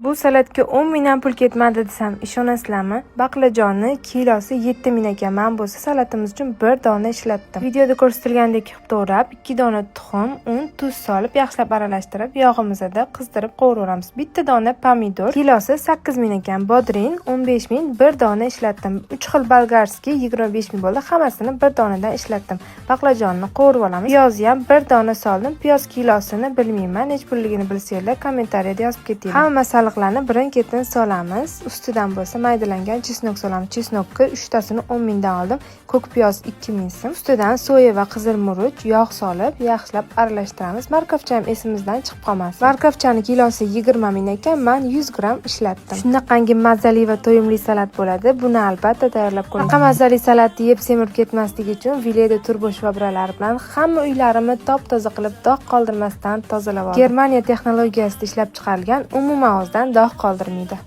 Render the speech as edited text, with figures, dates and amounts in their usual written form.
Bu salatga 10 mingdan pul ketmadi desam ishonasizlarmi? Baqlajonni kilosi 7 ming ekan. Men bo'lsa salatimiz uchun 1 dona ishlatdim. Videoda ko'rsatilgandek qilib to'g'rab, 2 dona tuxum, un, tuz solib, yaxshilab aralashtirib, yog'imizda qizdirib qovuravamiz. Bitta dona pomidor kilosi 8 ming ekan. Bodring 15 ming, 1 dona ishlatdim. 3 xil bolgarskiy 25 ming bo'ldi. Hammasini 1 donadan ishlatdim. Baqlajonni qovurib olamiz. Piyozni ham 1 dona soldim. Piyoz kilosini bilmayman. Nech pulligini bilsanglar, kommentariyada yozib keting. Hamma birin-ketin solamiz. Ustidan bo'lsa maydalangan chesnok solamiz. Chesnokni 3 tasini 10 mingdan oldim. Ko'k piyoz 2 ming so'm. Ustidan soya va qizil murch, yog' solib, yaxshilab aralashtiramiz. Markavcha ham esimizdan chiqib qolmasin. Markavchani kilosi 20 ming ekan, men 100 gram ishlatdim. Shunaqangi mazali va to'yimli salat bo'ladi. Buni albatta tayyorlab ko'ring. Mazali salatni yeb semirib ketmasligi uchun Vileda turbo shvabralari bilan hamma uylarimni top-toza qilib, dog' qoldirmasdan tozalab oldim. Germaniya texnologiyasida ishlab chiqarilgan umuman dog' qoldirmaydi.